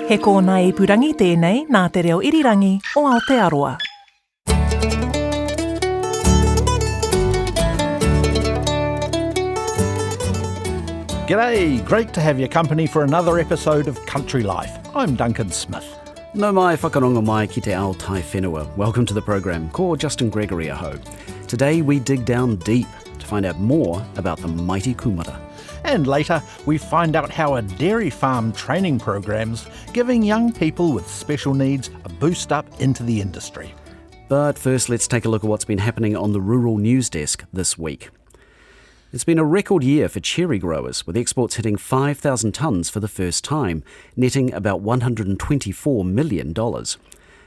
He kōna ipurangi tēnei nā te reo irirangi o Aotearoa. G'day, great to have your company for another episode of Country Life. I'm Duncan Smith. No mai whakarongo mai ki te ao tai whenua. Welcome to the program. Ko Justin Gregory aho. Today we dig down deep to find out more about the mighty kūmara. And later, we find out how a dairy farm training program's giving young people with special needs a boost up into the industry. But first, let's take a look at what's been happening on the rural news desk this week. It's been a record year for cherry growers, with exports hitting 5,000 tonnes for the first time, netting about $124 million.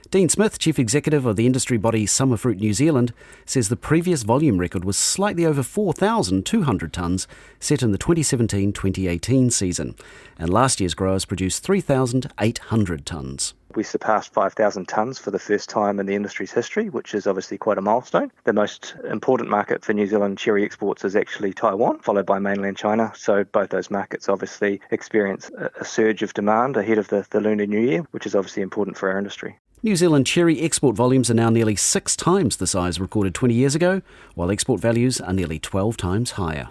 Dean Smith, Chief Executive of the industry body Summer Fruit New Zealand, says the previous volume record was slightly over 4,200 tonnes, set in the 2017-2018 season, and last year's growers produced 3,800 tonnes. We surpassed 5,000 tonnes for the first time in the industry's history, which is obviously quite a milestone. The most important market for New Zealand cherry exports is actually Taiwan, followed by mainland China. So both those markets obviously experience a surge of demand ahead of the Lunar New Year, which is obviously important for our industry. New Zealand cherry export volumes are now nearly 6 times the size recorded 20 years ago, while export values are nearly 12 times higher.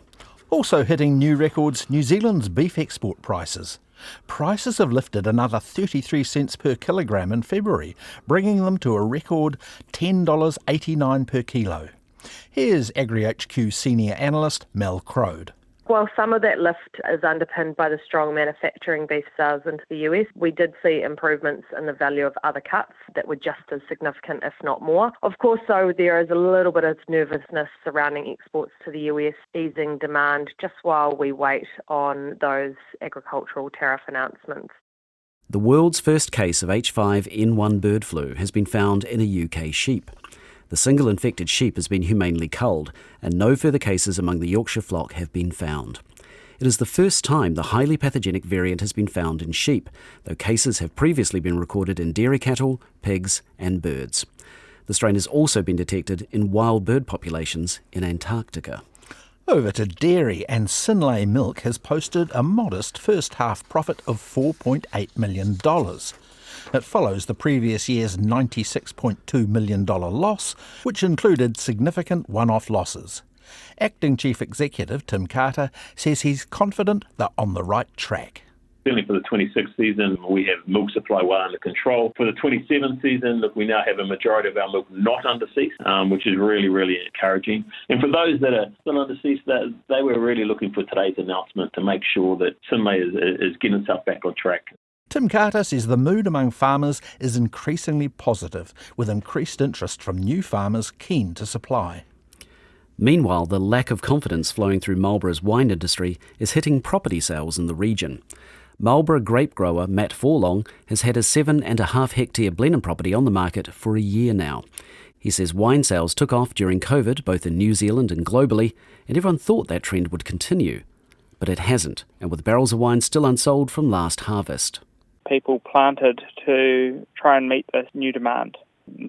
Also hitting new records, New Zealand's beef export prices. Prices have lifted another 33 cents per kilogram in February, bringing them to a record $10.89 per kilo. Here's AgriHQ senior analyst Mel Crode. While some of that lift is underpinned by the strong manufacturing beef sales into the US, we did see improvements in the value of other cuts that were just as significant, if not more. Of course, though, there is a little bit of nervousness surrounding exports to the US, easing demand just while we wait on those agricultural tariff announcements. The world's first case of H5N1 bird flu has been found in a UK sheep. The single infected sheep has been humanely culled, and no further cases among the Yorkshire flock have been found. It is the first time the highly pathogenic variant has been found in sheep, though cases have previously been recorded in dairy cattle, pigs and birds. The strain has also been detected in wild bird populations in Antarctica. Over to dairy, and Synlait Milk has posted a modest first half profit of $4.8 million. It follows the previous year's $96.2 million loss, which included significant one-off losses. Acting Chief Executive Tim Carter says he's confident they're on the right track. Certainly for the 26 season, we have milk supply well under control. For the 27 season, look, we now have a majority of our milk not under cease, which is really, really encouraging. And for those that are still under cease, they were really looking for today's announcement to make sure that Synlait is getting itself back on track. Tim Carter says the mood among farmers is increasingly positive, with increased interest from new farmers keen to supply. Meanwhile, the lack of confidence flowing through Marlborough's wine industry is hitting property sales in the region. Marlborough grape grower Matt Forlong has had a 7.5 hectare Blenheim property on the market for a year now. He says wine sales took off during COVID, both in New Zealand and globally, and everyone thought that trend would continue. But it hasn't, and with barrels of wine still unsold from last harvest. People planted to try and meet this new demand,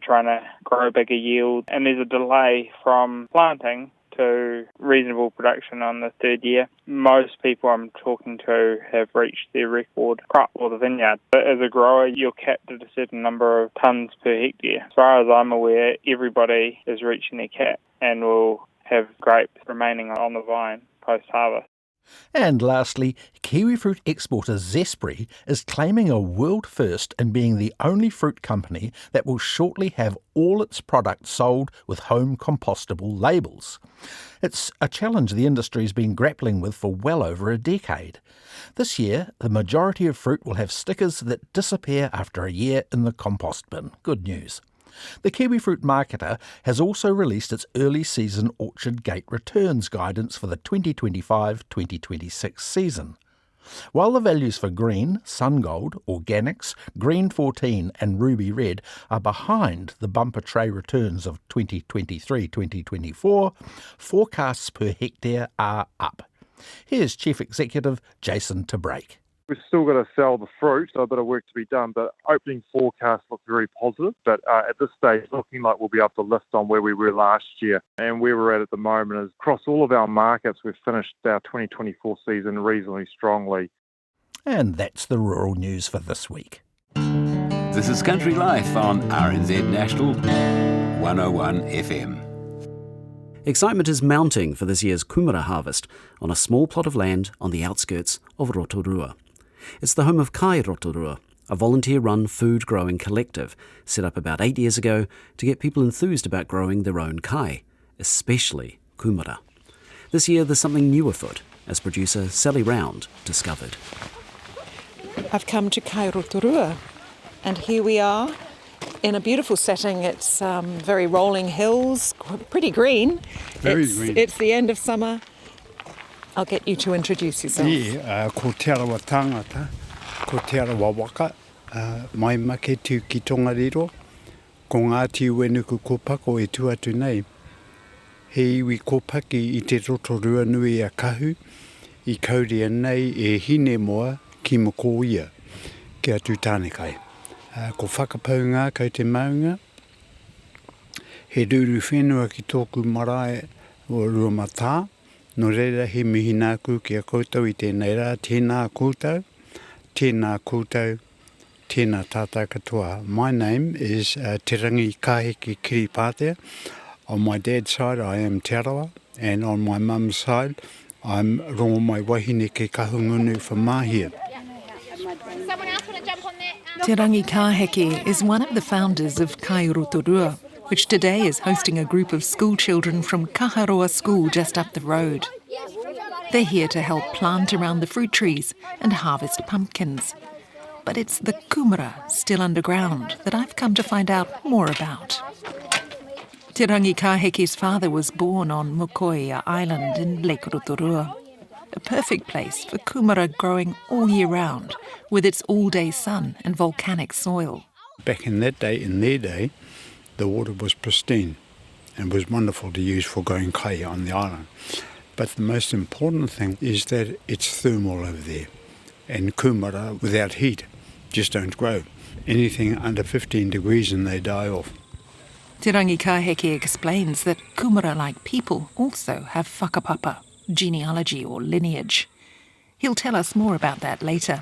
trying to grow bigger yield, and there's a delay from planting to reasonable production on the third year. Most people I'm talking to have reached their record crop or the vineyard. But as a grower, you're capped at a certain number of tonnes per hectare. As far as I'm aware, everybody is reaching their cap and will have grapes remaining on the vine post-harvest. And lastly, kiwi fruit exporter Zespri is claiming a world first in being the only fruit company that will shortly have all its products sold with home compostable labels. It's a challenge the industry's been grappling with for well over a decade. This year, the majority of fruit will have stickers that disappear after a year in the compost bin. Good news. The kiwi fruit marketer has also released its early season orchard gate returns guidance for the 2025-2026 season. While the values for green, sun gold, organics, green 14 and ruby red are behind the bumper tray returns of 2023-2024, forecasts per hectare are up. Here's Chief Executive Jason Tabrake. We've still got to sell the fruit, so a bit of work to be done, but opening forecasts look very positive. But at this stage, it's looking like we'll be able to lift on where we were last year. And where we're at the moment is across all of our markets, we've finished our 2024 season reasonably strongly. And that's the rural news for this week. This is Country Life on RNZ National 101 FM. Excitement is mounting for this year's kūmara harvest on a small plot of land on the outskirts of Rotorua. It's the home of Kai Rotorua, a volunteer-run food-growing collective set up about 8 years ago to get people enthused about growing their own kai, especially kūmara. This year there's something new afoot, as producer Sally Round discovered. I've come to Kai Rotorua, and here we are in a beautiful setting. It's very rolling hills, pretty green. Very green. It's the end of summer. I'll get you to introduce yourself. Ko te arawa tangata, ko te arawa waka, mai make tu ki tongariro, ko ngāti uenuku ko pako e tuatu nei. He iwi ko paki I te Rotorua nui a kahu, I kauria nei e hine moa ki moko ia, kia tu tānekai. Ko whakapaunga kau te maunga, he ruru whenua ki tōku marae o Ruamatā, no reira he mihi nāku kia koutou I tēnei rā, tēnā koutou, tēnā koutou, tēnā tātou katoa. My name is Te Rangi Kāheki Kiripātea. On my dad's side I am Te Arawa, and on my mum's side I'm Rongo Mai Wahine ke Kahungunu Whamahia. Te Rangi Kāheki is one of the founders of Kai Rotorua, which today is hosting a group of school children from Kaharoa School just up the road. They're here to help plant around the fruit trees and harvest pumpkins. But it's the kūmara still underground that I've come to find out more about. Te Rangi Kāheki's father was born on Mokoia Island in Lake Rotorua, a perfect place for kūmara growing all year round, with its all-day sun and volcanic soil. Back in that day, in their day, the water was pristine and was wonderful to use for growing kai on the island. But the most important thing is that it's thermal over there, and kūmara without heat just don't grow. Anything under 15 degrees and they die off. Te Rangi Kāheki explains that kūmara, like people, also have whakapapa, genealogy or lineage. He'll tell us more about that later.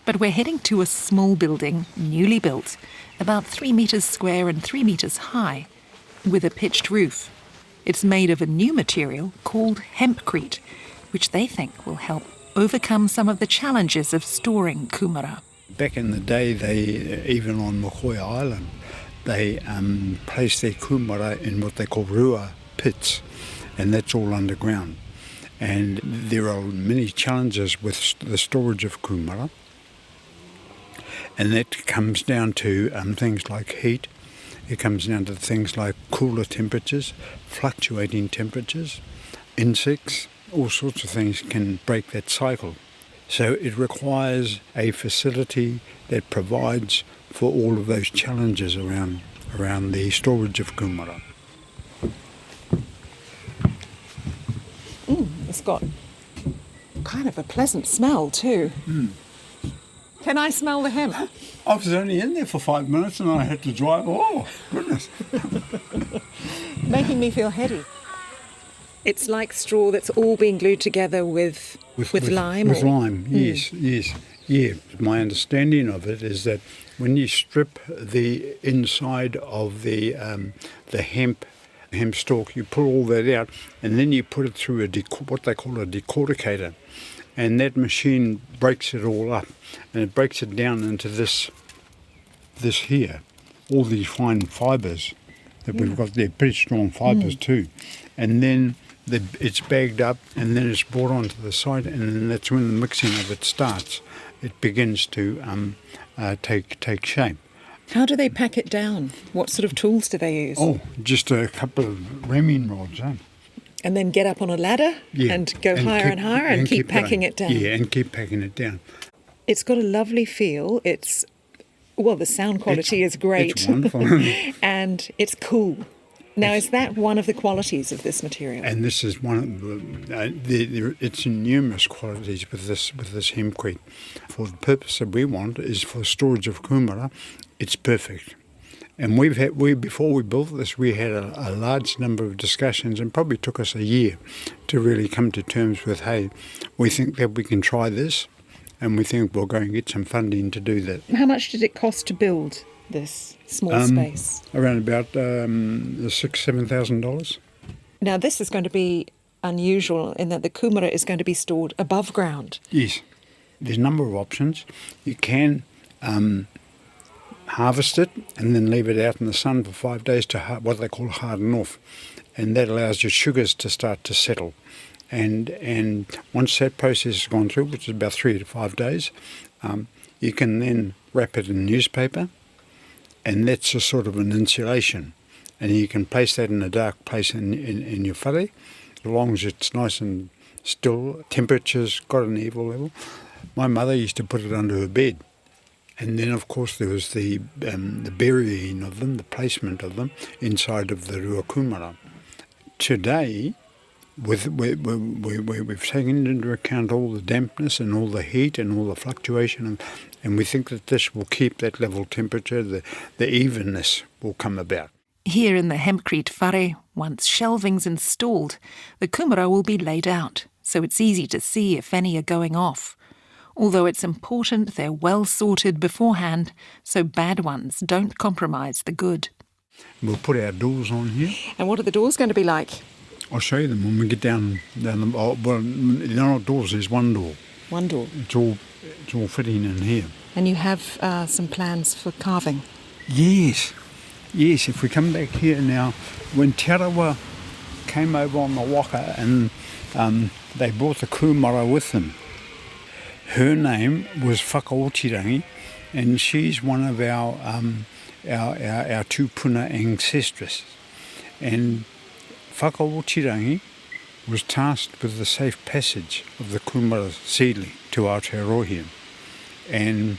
But we're heading to a small building, newly built, about 3 metres square and 3 metres high, with a pitched roof. It's made of a new material called hempcrete, which they think will help overcome some of the challenges of storing kūmara. Back in the day, they even on Mokoia Island, they placed their kūmara in what they call rua pits, and that's all underground. And there are many challenges with the storage of kūmara, and that comes down to things like heat. It comes down to things like cooler temperatures, fluctuating temperatures, insects, all sorts of things can break that cycle. So it requires a facility that provides for all of those challenges around the storage of kūmara. It's got kind of a pleasant smell too. Can I smell the hemp? I was only in there for 5 minutes and I had to drive. Oh, goodness. Making me feel heady. It's like straw that's all been glued together with lime? With lime, yes. Yeah, my understanding of it is that when you strip the inside of the hemp stalk, you pull all that out and then you put it through what they call a decorticator. And that machine breaks it all up, and it breaks it down into this here, all these fine fibres that we've got there, pretty strong fibres too. And then it's bagged up, and then it's brought onto the site, and then that's when the mixing of it starts. It begins to take shape. How do they pack it down? What sort of tools do they use? Oh, just a couple of ramming rods, And then get up on a ladder and go higher and higher and keep packing it down. Yeah, and keep packing it down. It's got a lovely feel. The sound quality is great. It's wonderful. And it's cool. Now, is that one of the qualities of this material? And this is one of it's numerous qualities with this hempcrete. For the purpose that we want is for storage of kūmara. It's perfect. And before we built this, we had a large number of discussions, and probably took us a year to really come to terms with, hey, we think that we can try this, and we think we'll go and get some funding to do that. How much did it cost to build this small space? Around about $6,000-7,000. Now, this is going to be unusual in that the kūmara is going to be stored above ground. Yes. There's a number of options. You can harvest it and then leave it out in the sun for 5 days to what they call harden off. And that allows your sugars to start to settle. And once that process has gone through, which is about 3 to 5 days, you can then wrap it in newspaper, and that's a sort of an insulation. And you can place that in a dark place in your whare, as long as it's nice and still, temperature's got an evil level. My mother used to put it under her bed. And then, of course, there was the burying of them, the placement of them inside of the rua kūmara. Today, we've taken into account all the dampness and all the heat and all the fluctuation, and we think that this will keep that level temperature, the evenness will come about. Here in the hempcrete whare, once shelving's installed, the kūmara will be laid out, so it's easy to see if any are going off. Although it's important they're well sorted beforehand, so bad ones don't compromise the good. We'll put our doors on here. And what are the doors going to be like? I'll show you them when we get down the... well, they're not doors, there's one door. One door. It's all fitting in here. And you have some plans for carving? Yes, if we come back here now, when Te Arawa came over on the waka and they brought the kūmara with them, her name was Whakaotirangi, and she's one of our tūpuna ancestresses. And Whakaotirangi was tasked with the safe passage of the kūmara seedling to Aotearoa. And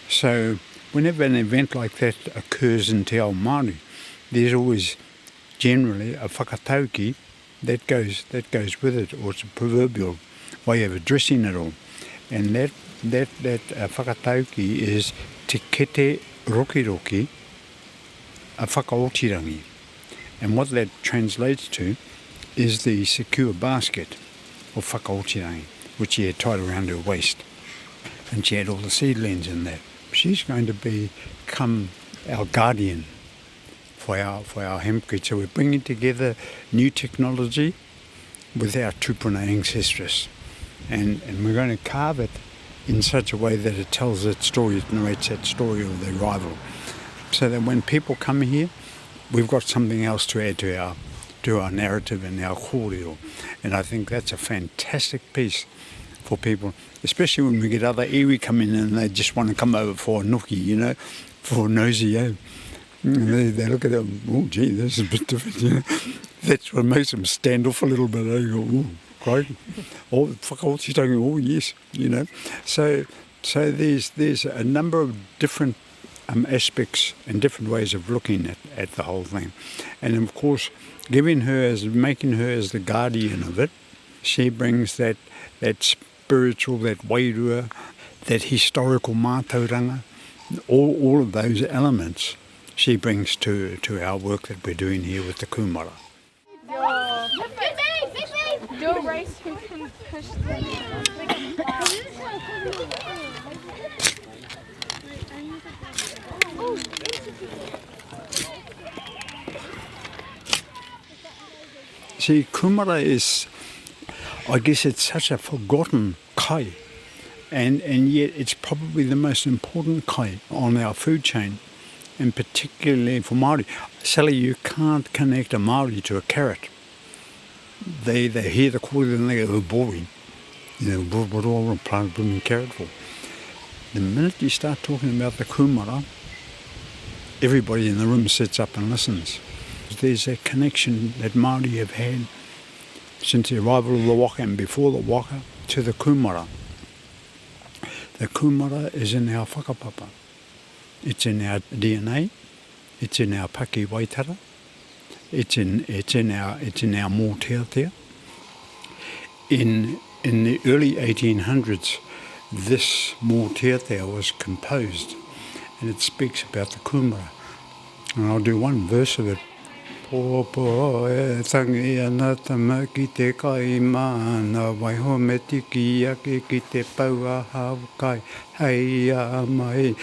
so whenever an event like that occurs in Te Ao Māori, there's always generally a whakatauki that goes with it, or it's a proverbial way of addressing it all. And that whakatauki is te kete roki a whakaotirangi. And what that translates to is the secure basket of whakaotirangi, which she had tied around her waist. And she had all the seedlings in that. She's going to become our guardian for our hempcrete. So we're bringing together new technology with our tūpuna ancestresses. And we're going to carve it in such a way that it tells that story, it narrates that story of the arrival. So that when people come here, we've got something else to add to our narrative and our kōrero. And I think that's a fantastic piece for people, especially when we get other iwi come in and they just want to come over for a nuki, for a nosy, And they look at them, oh gee, this is a bit different, That's what makes them stand off a little bit. They go, oh, great. Oh, whakaotirangi, oh yes, So there's a number of different aspects and different ways of looking at the whole thing. And of course, making her as the guardian of it, she brings that spiritual, that wairua, that historical mātauranga, all of those elements she brings to our work that we're doing here with the kūmara. Do a race who can push the... See, kūmara is, I guess it's such a forgotten kai, and yet it's probably the most important kai on our food chain, and particularly for Māori. Sally, you can't connect a Māori to a carrot. They hear the kōrero and they go, oh, boring. What do I want to plant a blooming carrot for? The minute you start talking about the kūmara, everybody in the room sits up and listens. There's a connection that Māori have had since the arrival of the waka and before the waka to the kūmara. The kūmara is in our whakapapa. It's in our DNA. It's in our paki waitara. It's in our mōteatea. In the early 1800s, this mōteatea was composed, and it speaks about the kūmara. And I'll do one verse of it. Pōpō e tangi ana tama ki te kai mana, waiho me tiki ake ki te paua hau kai, hei a mai,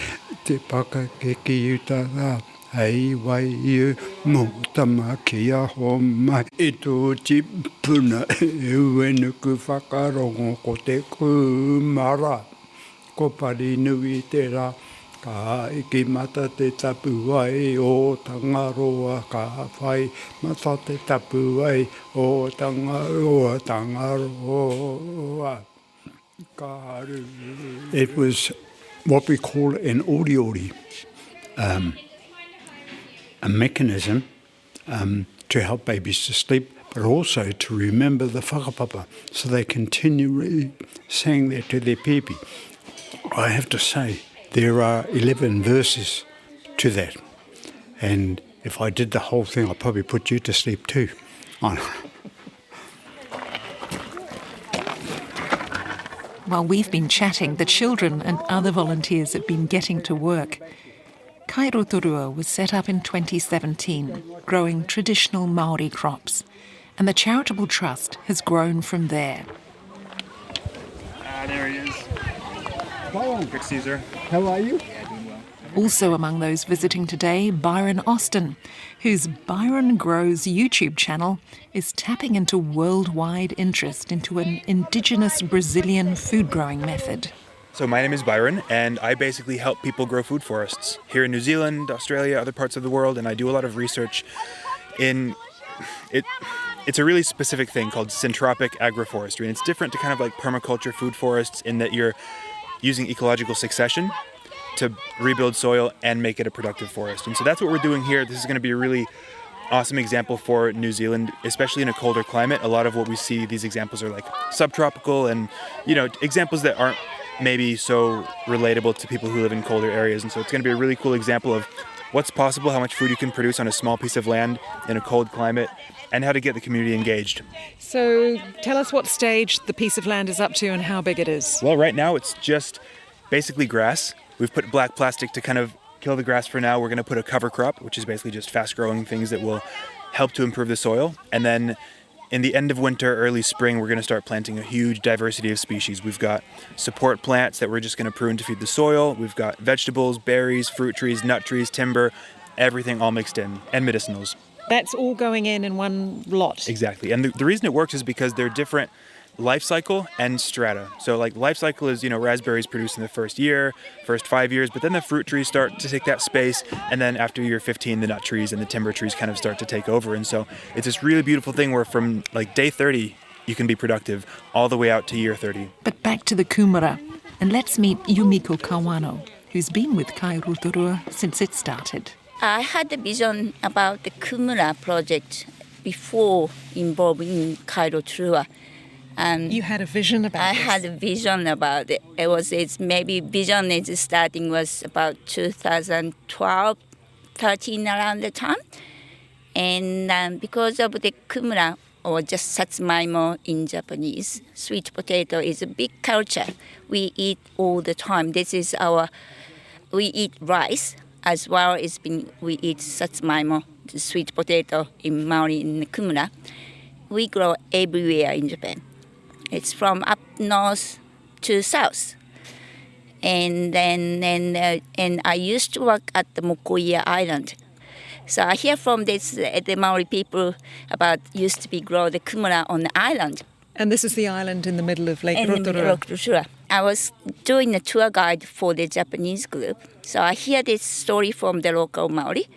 te paka ke ki utara, hei wai iu, mō tama ki a ho mai. E tō tipuna e uenuku whakarongo ko te kūmara, ko pari nui te rā. Ka iki mata te tapu ai o tangaroa, ka whai mata te tapu ai o tangaroa. Ka haru. It was what we call an ori-ori, a mechanism to help babies to sleep, but also to remember the whakapapa, so they continually sang that to their pipi. I have to say, there are 11 verses to that. And if I did the whole thing, I'd probably put you to sleep too. While we've been chatting, the children and other volunteers have been getting to work. Kairotorua was set up in 2017, growing traditional Māori crops, and the charitable trust has grown from there. There he is. Good Caesar. How are you? Also among those visiting today, Byron Austin, whose Byron Grows YouTube channel is tapping into worldwide interest into an indigenous Brazilian food growing method. So my name is Byron, and I basically help people grow food forests here in New Zealand, Australia, other parts of the world, and I do a lot of research in it. It's a really specific thing called syntropic agroforestry, and it's different to kind of like permaculture food forests in that you're using ecological succession to rebuild soil and make it a productive forest. And so that's what we're doing here. This is going to be a really awesome example for New Zealand, especially in a colder climate. A lot of what we see, these examples are like subtropical and, examples that aren't maybe so relatable to people who live in colder areas. And so it's going to be a really cool example of what's possible, how much food you can produce on a small piece of land in a cold climate, and how to get the community engaged. So tell us what stage the piece of land is up to and how big it is. Well, right now it's just basically grass. We've put black plastic to kind of kill the grass for now. We're going to put a cover crop, which is basically just fast-growing things that will help to improve the soil. And then in the end of winter, early spring, we're going to start planting a huge diversity of species. We've got support plants that we're just going to prune to feed the soil. We've got vegetables, berries, fruit trees, nut trees, timber, everything all mixed in, and medicinals. That's all going in one lot. Exactly. And the reason it works is because they're different life cycle and strata. So like life cycle is, raspberries produced in the first year, first 5 years, but then the fruit trees start to take that space. And then after year 15, the nut trees and the timber trees kind of start to take over. And so it's this really beautiful thing where from like day 30, you can be productive all the way out to year 30. But back to the kūmara, and let's meet Yumiko Kawano, who's been with Kairotorua since it started. I had a vision about the kūmara project before involving Kairotorua. You had a vision about it? I had a vision about it. It's maybe vision is starting was about 2012, 13 around the time. And because of the kūmara, or just satsumaimo in Japanese, sweet potato is a big culture. We eat all the time. We eat rice as well as we eat satsumaimo, the sweet potato in Maori in the kūmara. We grow everywhere in Japan. It's from up north to south. And I used to work at the Mokoia Island. So I hear from the Maori people about used to be grow the kūmara on the island. And this is the island in the middle of Lake Rotorua. I was doing a tour guide for the Japanese group. So I hear this story from the local Maori.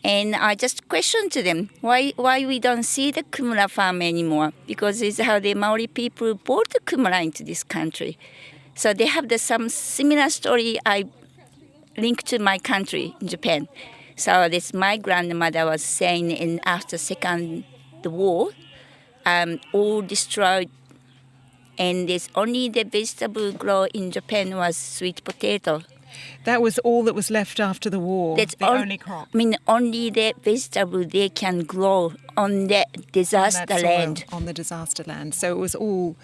And I just questioned to them why we don't see the kūmara farm anymore, because it's how the Maori people brought the kūmara into this country. So they have some similar story I linked to my country in Japan. So my grandmother was saying after Second War, all destroyed, and only the vegetable grow in Japan was sweet potato. That was all that was left after the war, only crop. Only the vegetable they can grow on the disaster land. On the disaster land. So it was all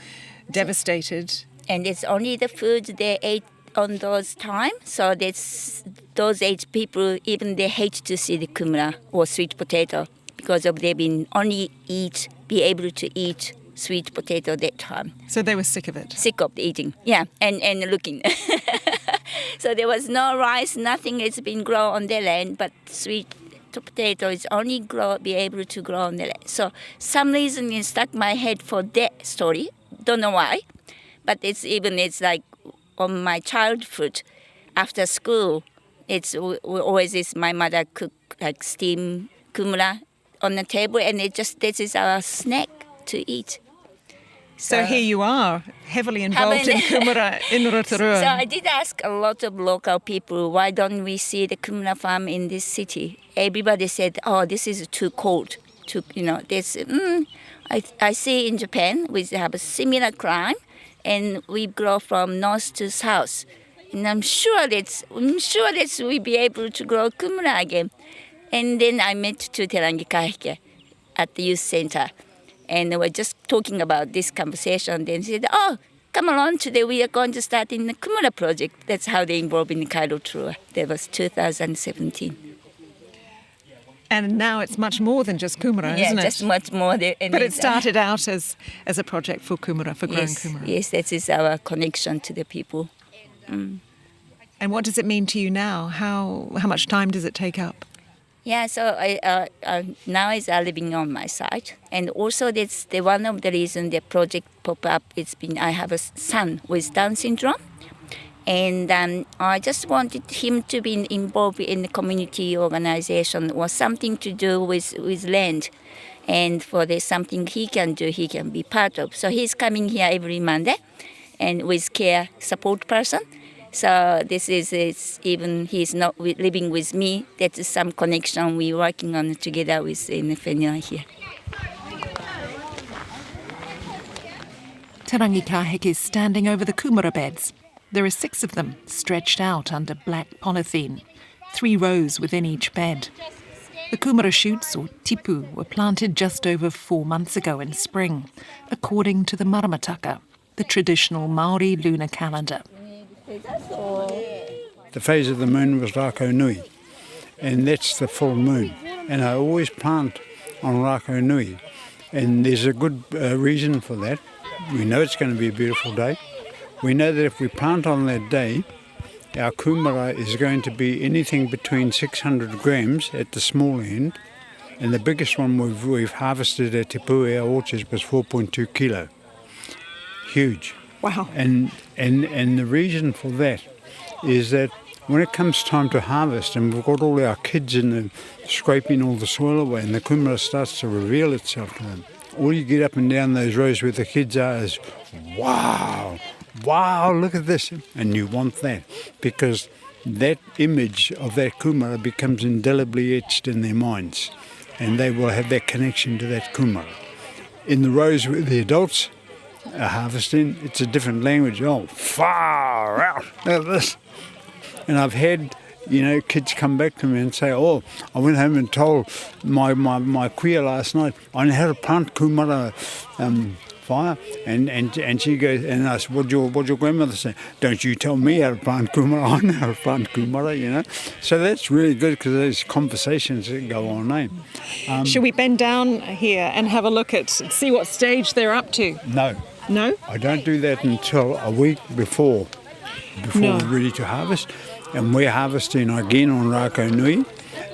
devastated. And it's only the food they ate on those times. So those age people, even they hate to see the kūmara or sweet potato because of they've been be able to eat sweet potato that time. So they were sick of it? Sick of eating, yeah, and looking. So there was no rice, nothing has been grown on their land, but sweet potato is only be able to grow on the land. So some reason it stuck my head for that story. Don't know why, but it's like on my childhood, after school, it's always is my mother cook like steamed kūmara on the table, and this is our snack to eat. So here you are, heavily involved in kūmara in Rotorua. So I did ask a lot of local people, why don't we see the kūmara farm in this city? Everybody said, oh, this is too cold. I see in Japan, we have a similar climate, and we grow from north to south. And I'm sure that we'll be able to grow kūmara again. And then I met to Terangi Kahike at the youth center. And they were just talking about this conversation. Then said, oh, come along, today we are going to start in the kūmara project. That's how they involved in the Kairoturua. That was 2017. And now it's much more than just kūmara, isn't it? Yeah, just much more. But it started out as a project for kūmara, for growing kūmara. Yes, that is our connection to the people. And what does it mean to you now? How much time does it take up? Yeah, so now is living on my side, and also that's one of the reasons the project pop up. I have a son with Down syndrome, and I just wanted him to be involved in the community organization or something to do with land, and for there's something he can do, he can be part of. So he's coming here every Monday, and with care support person. So this is even he's not living with me. That is some connection we're working on together with in Whenua here. Tarangi Kaheke is standing over the kūmara beds. There are 6 of them stretched out under black polythene, 3 rows within each bed. The kūmara shoots, or tipu, were planted just over 4 months ago in spring, according to the maramataka, the traditional Māori lunar calendar. The phase of the moon was Rako Nui, and that's the full moon. And I always plant on Rako Nui, and there's a good reason for that. We know it's going to be a beautiful day. We know that if we plant on that day, our kūmara is going to be anything between 600 grams at the small end, and the biggest one we've harvested at Te Pū, our orchards, was 4.2 kilo. Huge. Wow. And the reason for that is that when it comes time to harvest and we've got all our kids in the scraping all the soil away and the kūmara starts to reveal itself to them, all you get up and down those rows where the kids are is, wow, look at this. And you want that because that image of that kūmara becomes indelibly etched in their minds and they will have that connection to that kūmara. In the rows where the adults are harvesting, it's a different language. Oh, far out, look at this. And I've had, kids come back to me and say, oh, I went home and told my kuia last night, I know how to plant kūmara fire. And she goes, and I said, what'd your grandmother say? Don't you tell me how to plant kūmara, I know how to plant kūmara, So that's really good because there's conversations that go on, eh? Should we bend down here and have a look see what stage they're up to? No. No? I don't do that until a week before we're ready to harvest. And we're harvesting again on Rako Nui,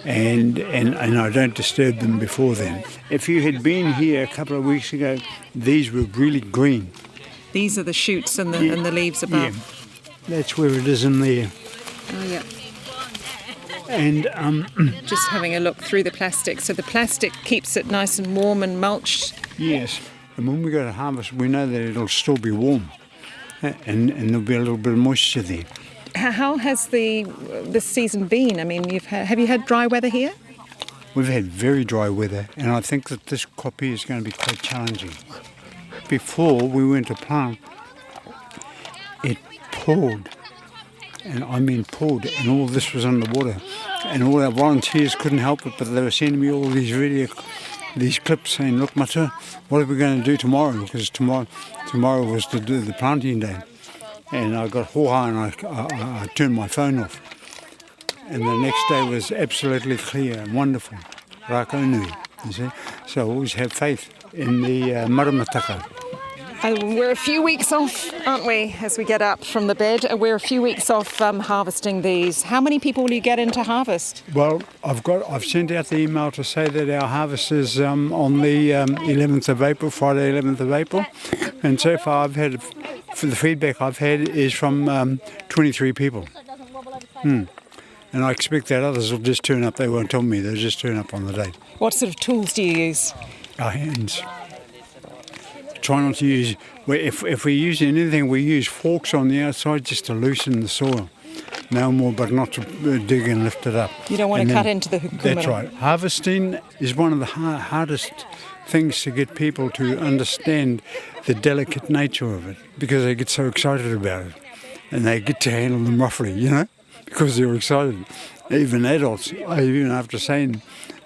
and I don't disturb them before then. If you had been here a couple of weeks ago, these were really green. These are the shoots and the leaves above. Yeah, that's where it is in there. Oh, yeah. And just having a look through the plastic. So the plastic keeps it nice and warm and mulched. Yes. And when we go to harvest, we know that it'll still be warm, and there'll be a little bit of moisture there. How has this season been? I mean, have you had dry weather here? We've had very dry weather, and I think that this crop here is going to be quite challenging. Before we went to plant, it poured, and I mean poured, and all this was underwater, and all our volunteers couldn't help it, but they were sending me all these clips saying, look, Matua, what are we going to do tomorrow? Because tomorrow was the planting day. And I got hoha and I turned my phone off. And the next day was absolutely clear and wonderful. Rako Nui. you see. So always have faith in the maramataka. We're a few weeks off, aren't we, as we get up from the bed? We're a few weeks off harvesting these. How many people will you get into harvest? Well, I've sent out the email to say that our harvest is on the 11th of April, Friday 11th of April. And so far the feedback I've had is from 23 people. And I expect that others will just turn up. They won't tell me, they'll just turn up on the date. What sort of tools do you use? Our hands. Try not to use, if we use anything, we use forks on the outside just to loosen the soil. No more, but not to dig and lift it up. You don't want to cut into the kūmara. That's right. Harvesting is one of the hardest things to get people to understand the delicate nature of it, because they get so excited about it. And they get to handle them roughly, you know, because they're excited. Even adults, even after saying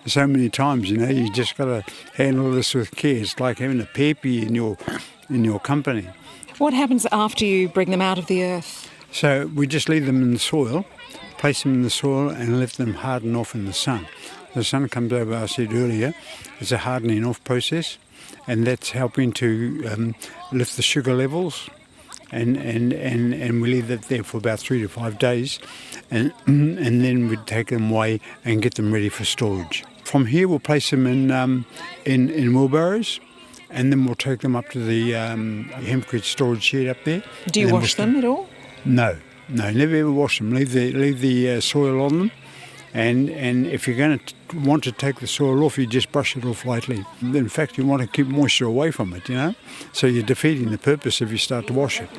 so many times, you know, you just got to handle this with care. It's like having a pepe in your company. What happens after you bring them out of the earth? So we just leave them in the soil, place them in the soil and let them harden off in the sun. The sun comes over, I said earlier, it's a hardening off process, and that's helping to lift the sugar levels. And we leave that there for about 3 to 5 days, and then we take them away and get them ready for storage. From here we'll place them in wheelbarrows, and then we'll take them up to the hempcrete storage shed up there. Do you wash them at all? No, never ever wash them. Leave the soil on them, and if you're going to want to take the soil off, you just brush it off lightly. In fact, you want to keep moisture away from it, you know, so you're defeating the purpose if you start to wash it.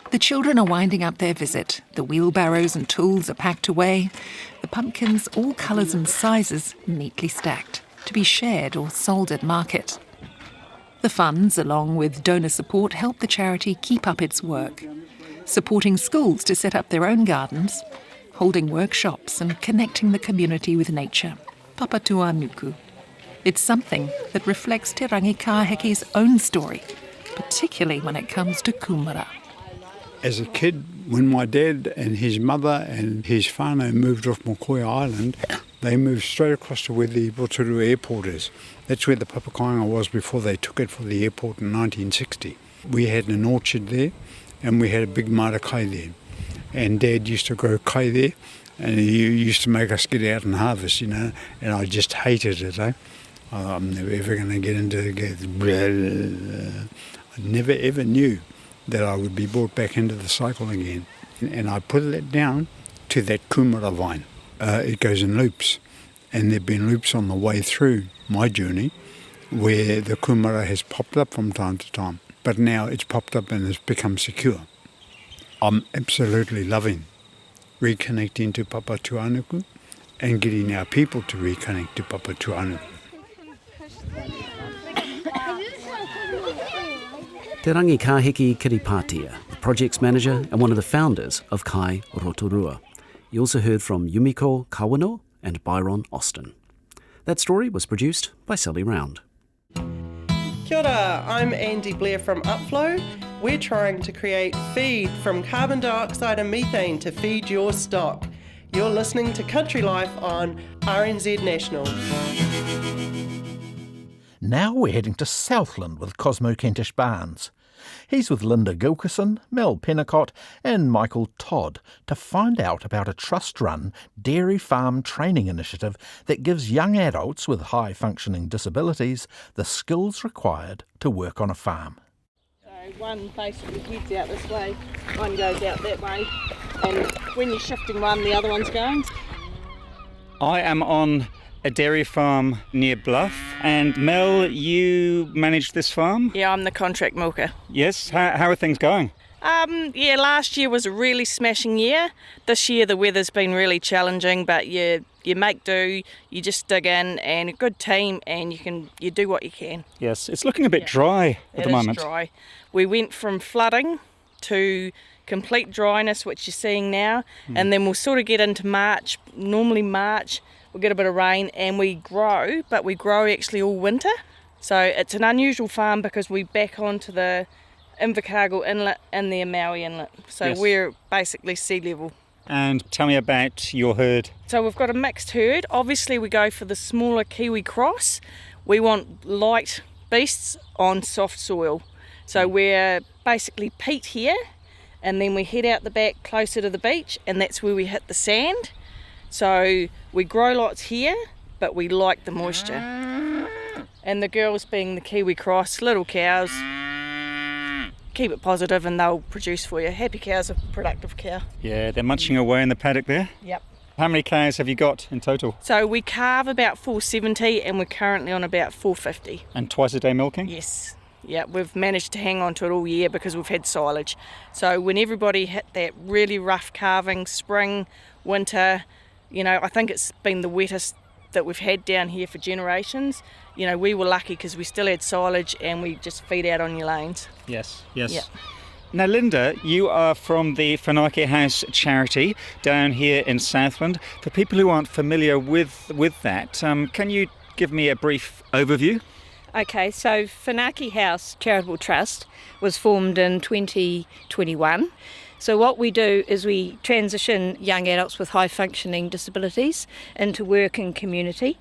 The children are winding up their visit. The wheelbarrows and tools are packed away. The pumpkins, all colours and sizes, neatly stacked, to be shared or sold at market. The funds, along with donor support, help the charity keep up its work, supporting schools to set up their own gardens, holding workshops and connecting the community with nature. Papatuanuku. It's something that reflects Te Rangi Kāheki's own story, particularly when it comes to kūmara. As a kid, when my dad and his mother and his whānau moved off Mokoia Island, they moved straight across to where the Rotorua airport is. That's where the Papakainga was before they took it for the airport in 1960. We had an orchard there, and we had a big marakai there. And Dad used to grow kai there, and he used to make us get out and harvest, you know, and I just hated it, eh? I'm never ever going to get into it. I never ever knew that I would be brought back into the cycle again. And I put that down to that kūmara vine. It goes in loops, and there have been loops on the way through my journey where the kūmara has popped up from time to time, but now it's popped up and has become secure. I'm absolutely loving reconnecting to Papatuanuku and getting our people to reconnect to Papatuanuku. Te Rangi Kāheki Kiripātia, the project's manager and one of the founders of Kai Rotorua. You also heard from Yumiko Kawano and Byron Austin. That story was produced by Sally Round. Kia ora, I'm Andy Blair from Upflow. We're trying to create feed from carbon dioxide and methane to feed your stock. You're listening to Country Life on RNZ National. Now we're heading to Southland with Cosmo Kentish Barnes. He's with Linda Gilkison, Mel Pennicott and Michael Todd to find out about a trust-run dairy farm training initiative that gives young adults with high-functioning disabilities the skills required to work on a farm. So one basically heads out this way, one goes out that way, and when you're shifting one, the other one's going. I am on a dairy farm near Bluff, and Mel, you manage this farm? Yeah, I'm the contract milker. Yes, how are things going? Yeah, last year was a really smashing year. This year the weather's been really challenging, but you make do, you just dig in, and a good team, and you do what you can. Yes, it's looking a bit dry at the moment. It is dry. We went from flooding to complete dryness, which you're seeing now, and then we'll sort of get into March. Normally March, we'll get a bit of rain and we grow, but we grow actually all winter. So it's an unusual farm because we back onto the Invercargill Inlet and the Maui Inlet. So We're basically sea level. And tell me about your herd. So we've got a mixed herd. Obviously we go for the smaller Kiwi cross. We want light beasts on soft soil. So we're basically peat here, and then we head out the back closer to the beach, and that's where we hit the sand. So we grow lots here, but we like the moisture. And the girls being the Kiwi cross, little cows, keep it positive and they'll produce for you. Happy cow's a productive cow. Yeah, they're munching away in the paddock there. Yep. How many cows have you got in total? So we calve about 470 and we're currently on about 450. And twice a day milking? Yes. Yeah, we've managed to hang on to it all year because we've had silage. So when everybody hit that really rough calving, spring, winter, I think it's been the wettest that we've had down here for generations. We were lucky because we still had silage and we just feed out on your lanes. Yes. Yep. Now, Linda, you are from the Whanake House charity down here in Southland. For people who aren't familiar with that, can you give me a brief overview? Okay, so Whanake House Charitable Trust was formed in 2021. So what we do is we transition young adults with high functioning disabilities into work and community.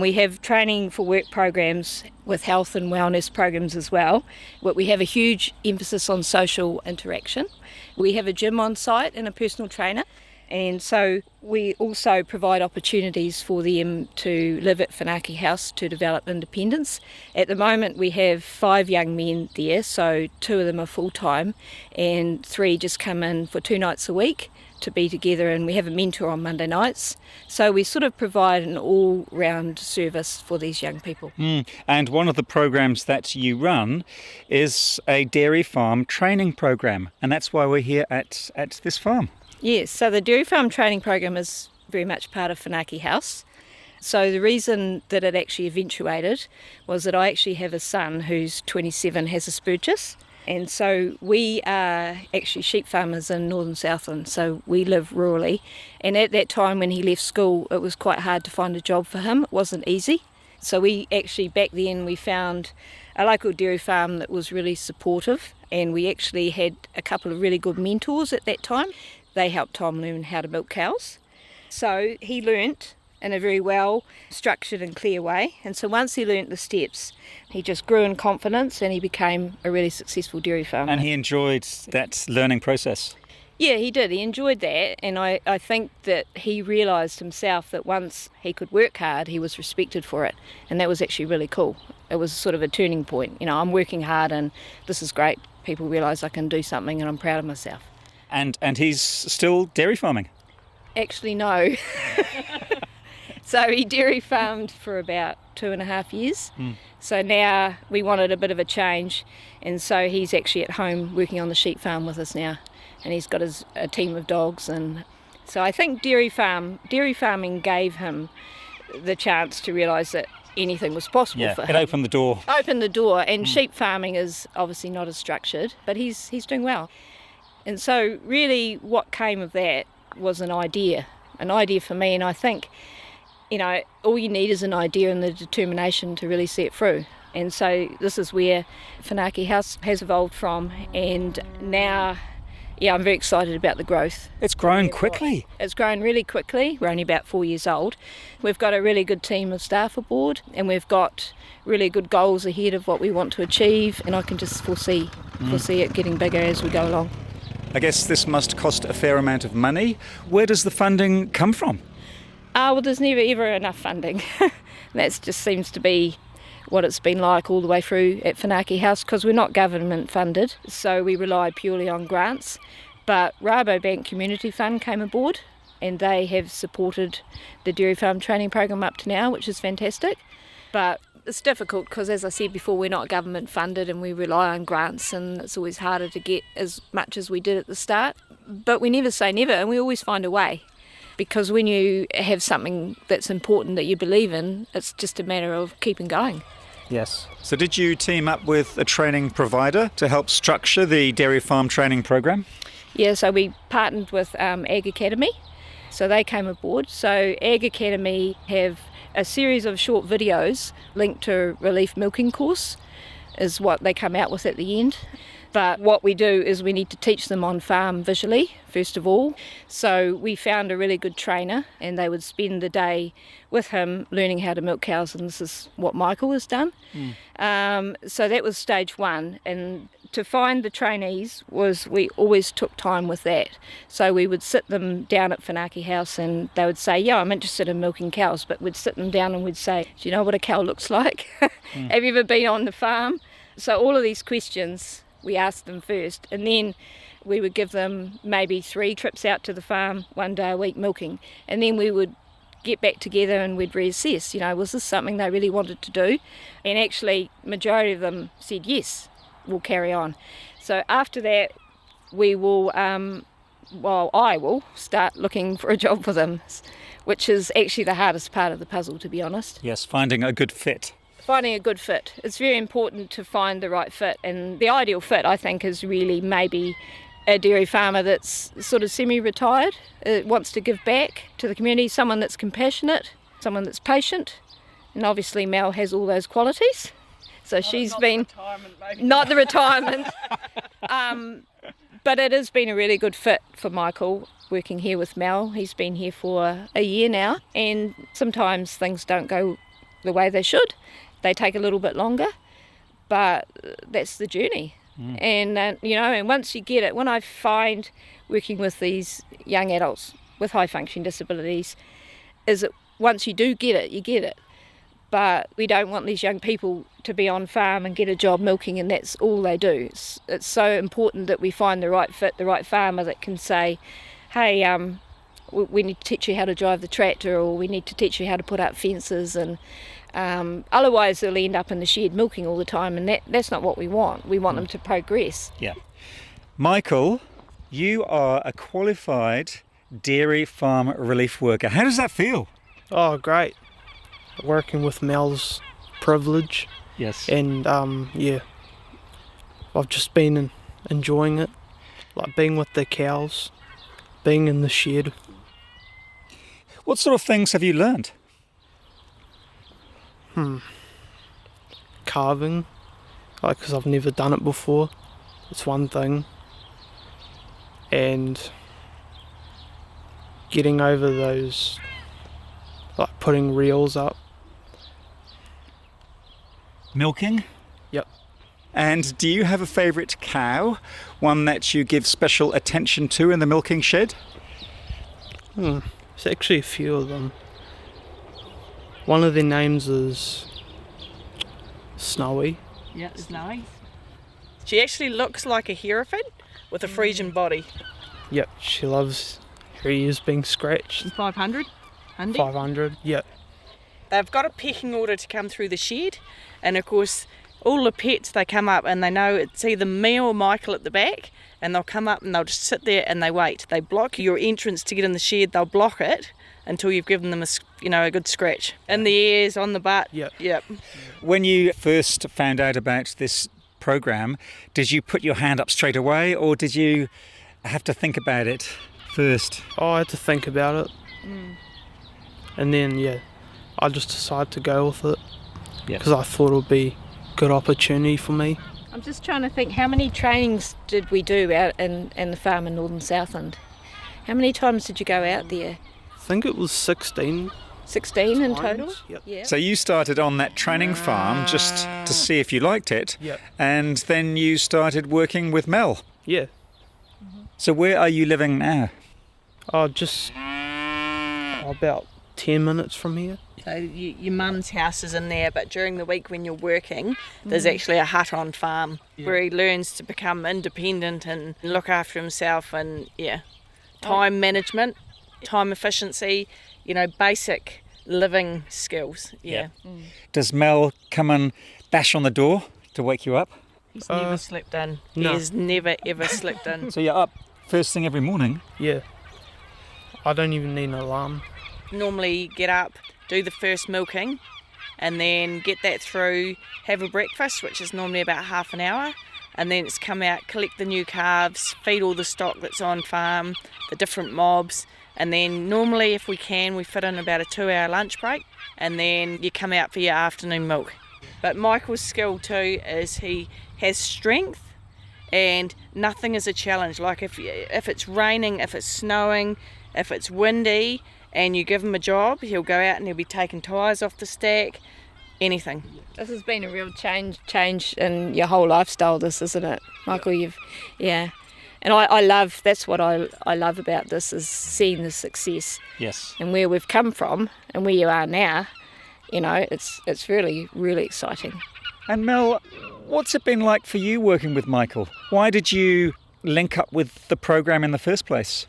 We have training for work programs with health and wellness programs as well. But we have a huge emphasis on social interaction. We have a gym on site and a personal trainer. And so we also provide opportunities for them to live at Whanake House to develop independence. At the moment we have 5 young men there, so 2 of them are full-time and 3 just come in for 2 nights a week to be together, and we have a mentor on Monday nights. So we sort of provide an all-round service for these young people. And one of the programs that you run is a dairy farm training program, and that's why we're here at this farm. Yes, so the dairy farm training program is very much part of Whanake House. So the reason that it actually eventuated was that I actually have a son who's 27, has Asperger's. And so we are actually sheep farmers in northern Southland, so we live rurally. And at that time when he left school, it was quite hard to find a job for him. It wasn't easy. So we actually, back then, we found a local dairy farm that was really supportive, and we actually had a couple of really good mentors at that time. They helped Tom learn how to milk cows. So he learnt in a very well structured and clear way. And so once he learnt the steps, he just grew in confidence and he became a really successful dairy farmer. And he enjoyed that learning process. Yeah, he did. He enjoyed that. And I think that he realised himself that once he could work hard, he was respected for it. And that was actually really cool. It was sort of a turning point. I'm working hard and this is great. People realise I can do something and I'm proud of myself. And he's still dairy farming? Actually, no. So he dairy farmed for about 2.5 years. So now we wanted a bit of a change, and so he's actually at home working on the sheep farm with us now, and he's got a team of dogs. And so I think dairy farming gave him the chance to realise that anything was possible for him. It opened the door. Opened the door, and sheep farming is obviously not as structured, but he's doing well. And so really what came of that was an idea for me, and I think, all you need is an idea and the determination to really see it through. And so this is where Whanake House has evolved from, and now, I'm very excited about the growth. It's grown quickly. It's grown really quickly. We're only about 4 years old. We've got a really good team of staff aboard, and we've got really good goals ahead of what we want to achieve, and I can just foresee it getting bigger as we go along. I guess this must cost a fair amount of money. Where does the funding come from? Well, there's never ever enough funding. That just seems to be what it's been like all the way through at Whanake House, because we're not government funded, so we rely purely on grants. But Rabobank Community Fund came aboard, and they have supported the dairy farm training program up to now, which is fantastic. But it's difficult because, as I said before, we're not government funded and we rely on grants, and it's always harder to get as much as we did at the start. But we never say never, and we always find a way. Because when you have something that's important that you believe in, it's just a matter of keeping going. Yes. So did you team up with a training provider to help structure the dairy farm training program? Yeah, so we partnered with Ag Academy. So they came aboard. So Ag Academy have a series of short videos linked to Relief Milking Course is what they come out with at the end. But what we do is we need to teach them on farm visually, first of all. So we found a really good trainer, and they would spend the day with him learning how to milk cows, and this is what Michael has done. So that was stage one, and to find the trainees we always took time with that. So we would sit them down at Whanaki House and they would say, yeah, I'm interested in milking cows, but we'd sit them down and we'd say, do you know what a cow looks like? Have you ever been on the farm? So all of these questions we asked them first, and then we would give them maybe 3 trips out to the farm, 1 day a week milking, and then we would get back together and we'd reassess, was this something they really wanted to do? And actually, majority of them said yes, we'll carry on. So after that, we will, I will start looking for a job for them, which is actually the hardest part of the puzzle, to be honest. Yes, finding a good fit. Finding a good fit. It's very important to find the right fit, and the ideal fit, I think, is really maybe a dairy farmer that's sort of semi-retired, wants to give back to the community, someone that's compassionate, someone that's patient, and obviously Mel has all those qualities. So she's been... Not the retirement. But it has been a really good fit for Michael, working here with Mel. He's been here for a year now, and sometimes things don't go the way they should. They take a little bit longer, but that's the journey. And and once you get it, when I find working with these young adults with high functioning disabilities, is that once you do get it, you get it. But we don't want these young people to be on farm and get a job milking and that's all they do. It's so important that we find the right fit, the right farmer that can say, hey, we need to teach you how to drive the tractor, or we need to teach you how to put up fences, and otherwise they'll end up in the shed milking all the time, and that's not what we want. We want them to progress. Yeah. Michael, you are a qualified dairy farm relief worker. How does that feel? Oh, great. Working with Mel's privilege. Yes. And I've just been enjoying it, like being with the cows, being in the shed. What sort of things have you learned? Carving, because I've never done it before. It's one thing. And getting over those, like putting reels up. Milking? Yep. And do you have a favourite cow? One that you give special attention to in the milking shed? There's actually a few of them. One of their names is Snowy. Yeah, Snowy. She actually looks like a Hereford with a Frisian body. Yep, she loves her ears being scratched. 500? 500, yep. They've got a pecking order to come through the shed, and of course all the pets, they come up and they know it's either me or Michael at the back, and they'll come up and they'll just sit there and they wait. They block your entrance to get in the shed, they'll block it until you've given them a good scratch. In the ears, on the butt. Yep. When you first found out about this program, did you put your hand up straight away, or did you have to think about it first? Oh, I had to think about it. And then, I just decided to go with it because I thought it would be a good opportunity for me. I'm just trying to think, how many trainings did we do out in the farm in Northern Southland? How many times did you go out there? I think it was 16. 16 in total? Yep. Yeah. So you started on that training farm just to see if you liked it, and then you started working with Mel. Yeah. So where are you living now? Just about 10 minutes from here. So your mum's house is in there, but during the week when you're working, there's actually a hut on farm where he learns to become independent and look after himself, and time management, time efficiency, basic living skills. Does Mel come and bash on the door to wake you up? He's never slept in. No. He has never ever slept in. So you're up first thing every morning? Yeah. I don't even need an alarm. Normally get up, do the first milking, and then get that through, have a breakfast, which is normally about half an hour, and then it's come out, collect the new calves, feed all the stock that's on farm, the different mobs, and then normally if we can we fit in about a 2-hour lunch break, and then you come out for your afternoon milk. But Michael's skill too is he has strength and nothing is a challenge. Like if it's raining, if it's snowing, if it's windy, and you give him a job, he'll go out and he'll be taking tyres off the stack, anything. This has been a real change in your whole lifestyle, this, isn't it, Michael? Yeah. And I love, that's what I love about this, is seeing the success. Yes. And where we've come from and where you are now, you know, it's really, really exciting. And Mel, what's it been like for you working with Michael? Why did you link up with the program in the first place?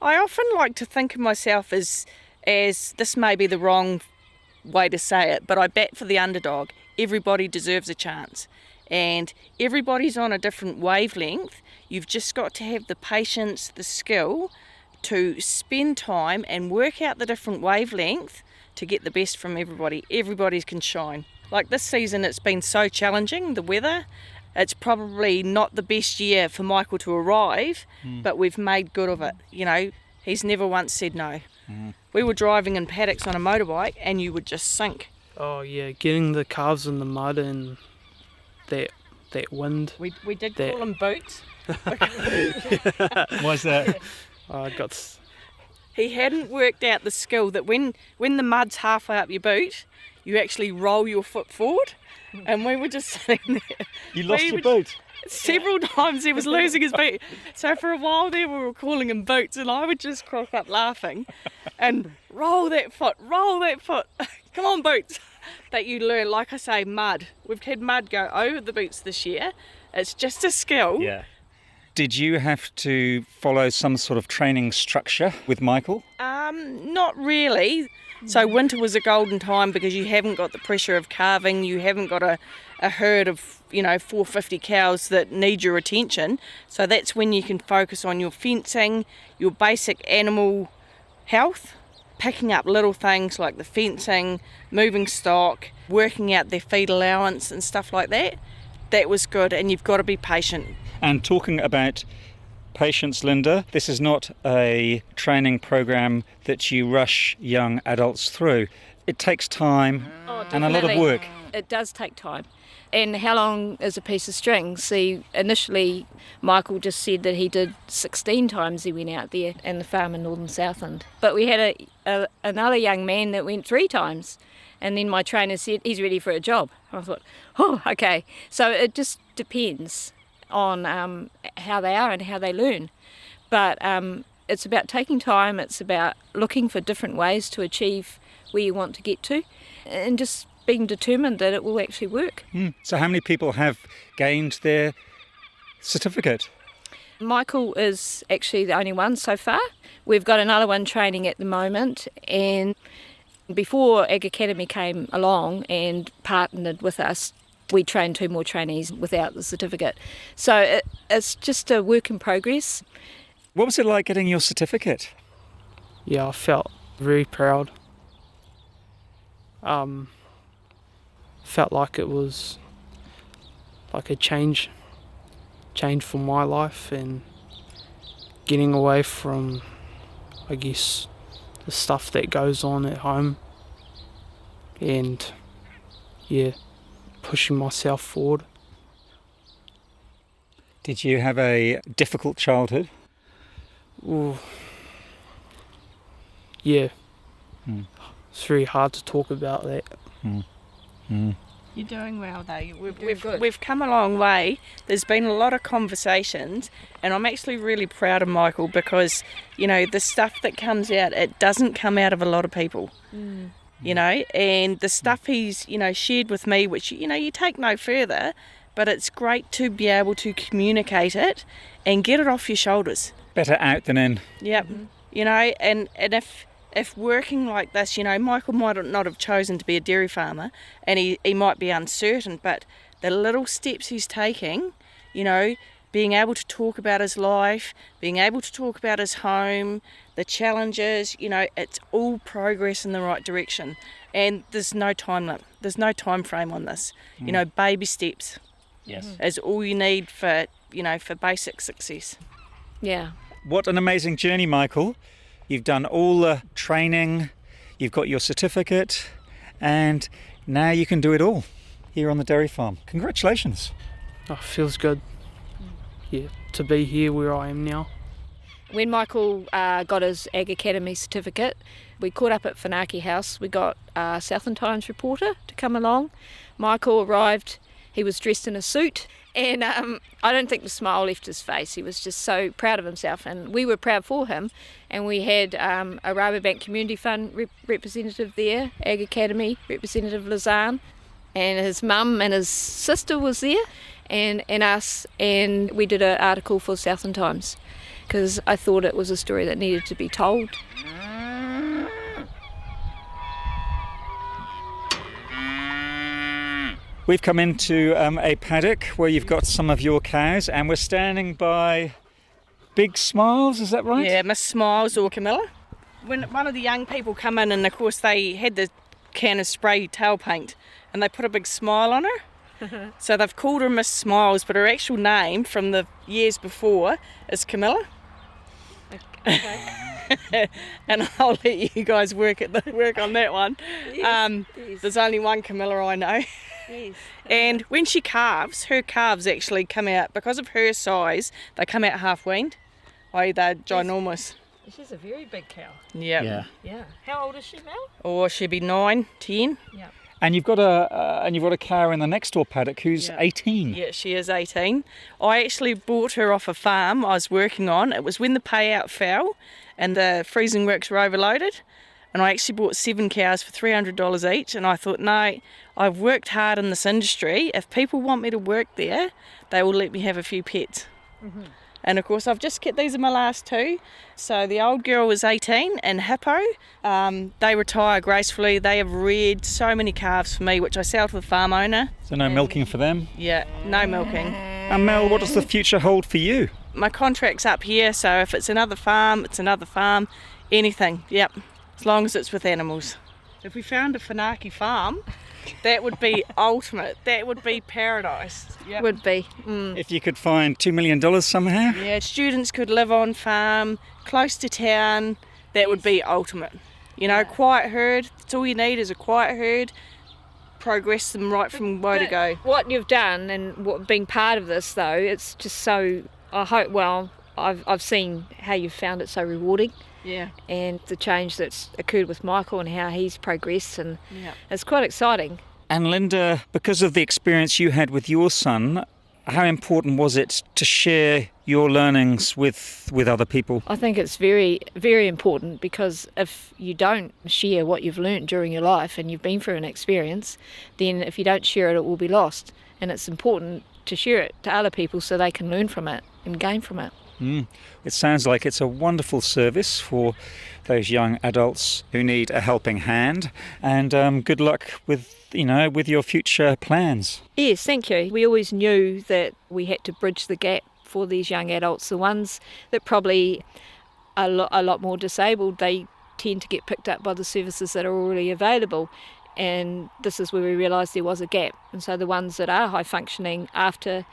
I often like to think of myself as this may be the wrong way to say it, but I bat for the underdog. Everybody deserves a chance, and everybody's on a different wavelength. You've just got to have the patience, the skill to spend time and work out the different wavelength to get the best from everybody. Everybody can shine. Like this season, it's been so challenging, the weather. It's probably not the best year for Michael to arrive, but we've made good of it. You know, he's never once said no. We were driving in paddocks on a motorbike and you would just sink. Oh yeah, getting the calves in the mud and that wind. We did call them boots. Why's that? He hadn't worked out the skill that when the mud's halfway up your boot, you actually roll your foot forward. And we were just sitting there. You lost your boot? Several times he was losing his boot. So for a while there we were calling him boots, and I would just crack up laughing and roll that foot. Come on, boots. That you learn, like I say, mud. We've had mud go over the boots this year. It's just a skill. Yeah. Did you have to follow some sort of training structure with Michael? Not really. So winter was a golden time because you haven't got the pressure of calving, you haven't got a herd of 450 cows that need your attention. So that's when you can focus on your fencing, your basic animal health, picking up little things like the fencing, moving stock, working out their feed allowance and stuff like that. That was good, and you've got to be patient. And talking about patience, Linda, this is not a training program that you rush young adults through. It takes time and a lot of work. It does take time. And how long is a piece of string? See, initially Michael just said that he did 16 times he went out there in the farm in Northern Southland. But we had another young man that went 3 times. And then my trainer said, he's ready for a job. I thought, oh, okay. So it just depends on how they are and how they learn. But it's about taking time, it's about looking for different ways to achieve where you want to get to, and just being determined that it will actually work. So how many people have gained their certificate? Michael is actually the only one so far. We've got another one training at the moment, and before Ag Academy came along and partnered with us, we trained 2 more trainees without the certificate. So it's just a work in progress. What was it like getting your certificate? Yeah, I felt very proud. Felt like it was like a change for my life, and getting away from, I guess, the stuff that goes on at home, and pushing myself forward. Did you have a difficult childhood? Ooh. Yeah. It's very hard to talk about that. You're doing well though. We've come a long way. There's been a lot of conversations, and I'm actually really proud of Michael because, the stuff that comes out, it doesn't come out of a lot of people. And the stuff he's, shared with me, which, you take no further, but it's great to be able to communicate it and get it off your shoulders. Better out than in. Yep. And if working like this, Michael might not have chosen to be a dairy farmer, and he might be uncertain, but the little steps he's taking, being able to talk about his life, being able to talk about his home, the challenges, it's all progress in the right direction. And there's no time limit. There's no time frame on this. Baby steps. Yes. Is all you need for basic success. Yeah. What an amazing journey, Michael. You've done all the training, you've got your certificate, and now you can do it all here on the dairy farm. Congratulations. Oh, feels good. to be here where I am now. When Michael got his Ag Academy certificate, we caught up at Whanake House. We got a Southland Times reporter to come along. Michael arrived, he was dressed in a suit, and I don't think the smile left his face. He was just so proud of himself, and we were proud for him. And we had a Rabobank Community Fund representative there, Ag Academy representative Lizanne, and his mum and his sister was there, and us, and we did an article for Southland Times, because I thought it was a story that needed to be told. We've come into a paddock where you've got some of your cows, and we're standing by Big Smiles, is that right? Yeah, Miss Smiles or Camilla. When one of the young people come in, and of course they had the can of spray tail paint, and they put a big smile on her. So they've called her Miss Smiles, but her actual name from the years before is Camilla. Okay. And I'll let you guys work on that one. Yes, yes. There's only one Camilla I know. Yes. And when she calves, her calves actually come out, because of her size, they come out half weaned. They're ginormous. She's a very big cow. Yeah. How old is she now? Or she'll be 9, 10. Yeah. And you've got a cow in the next door paddock who's 18. Yeah, she is 18. I actually bought her off a farm I was working on. It was when the payout fell and the freezing works were overloaded. And I actually bought 7 cows for $300 each. And I thought, no, I've worked hard in this industry. If people want me to work there, they will let me have a few pets. Mm-hmm. And of course, I've just kept these in my last 2. So the old girl was 18 and Hippo. They retire gracefully. They have reared so many calves for me, which I sell to the farm owner. So no milking for them? Yeah, no milking. And Mel, what does the future hold for you? My contract's up here, so if it's another farm, it's another farm. Anything, yep, as long as it's with animals. If we found a Whanake farm, that would be ultimate. That would be paradise. Yep. Would be. If you could find $2 million somehow? Yeah, students could live on farm, close to town. That would be ultimate. You know, quiet herd. That's all you need is a quiet herd. Progress them right from where to go. What you've done and being part of this, though, it's just so. I hope. Well, I've seen how you've found it so rewarding. Yeah. And the change that's occurred with Michael and how he's progressed, and it's quite exciting. And Linda, because of the experience you had with your son, how important was it to share your learnings with other people? I think it's very, very important, because if you don't share what you've learnt during your life and you've been through an experience, then if you don't share it, it will be lost. And it's important to share it to other people so they can learn from it and gain from it. It sounds like it's a wonderful service for those young adults who need a helping hand, and good luck with your future plans. Yes, thank you. We always knew that we had to bridge the gap for these young adults, the ones that probably are a lot more disabled. They tend to get picked up by the services that are already available, and this is where we realised there was a gap. And so the ones that are high functioning, after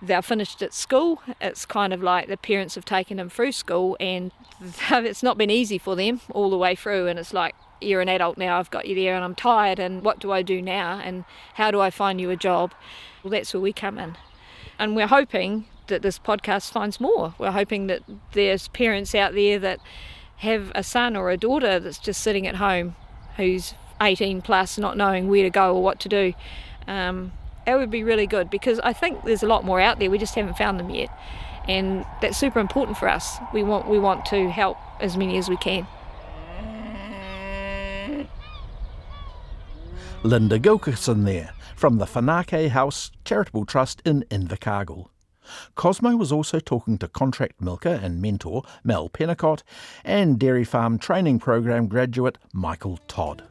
they're finished at school, it's kind of like the parents have taken them through school, and it's not been easy for them all the way through, and it's like, you're an adult now, I've got you there and I'm tired, and what do I do now, and how do I find you a job? Well, that's where we come in. And we're hoping that this podcast finds more. We're hoping that there's parents out there that have a son or a daughter that's just sitting at home who's 18 plus, not knowing where to go or what to do. That would be really good, because I think there's a lot more out there, we just haven't found them yet, and that's super important for us. We want to help as many as we can. Linda Gilkison there, from the Whanake House Charitable Trust in Invercargill. Cosmo was also talking to contract milker and mentor Mel Pennicott and Dairy Farm Training Program graduate Michael Todd.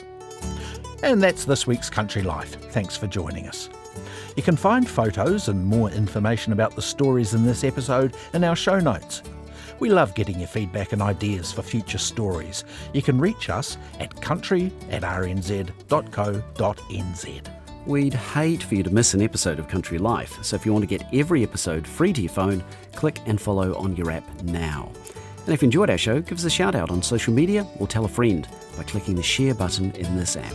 And that's this week's Country Life. Thanks for joining us. You can find photos and more information about the stories in this episode in our show notes. We love getting your feedback and ideas for future stories. You can reach us at country@rnz.co.nz. We'd hate for you to miss an episode of Country Life, so if you want to get every episode free to your phone, click and follow on your app now. And if you enjoyed our show, give us a shout out on social media or tell a friend by clicking the share button in this app.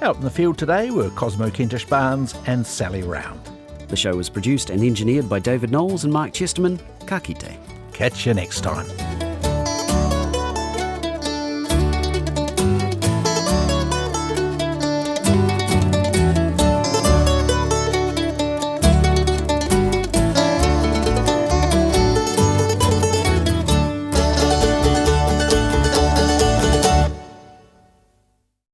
Out in the field today were Cosmo Kentish Barnes and Sally Round. The show was produced and engineered by David Knowles and Mark Chesterman. Ka kite. Catch you next time.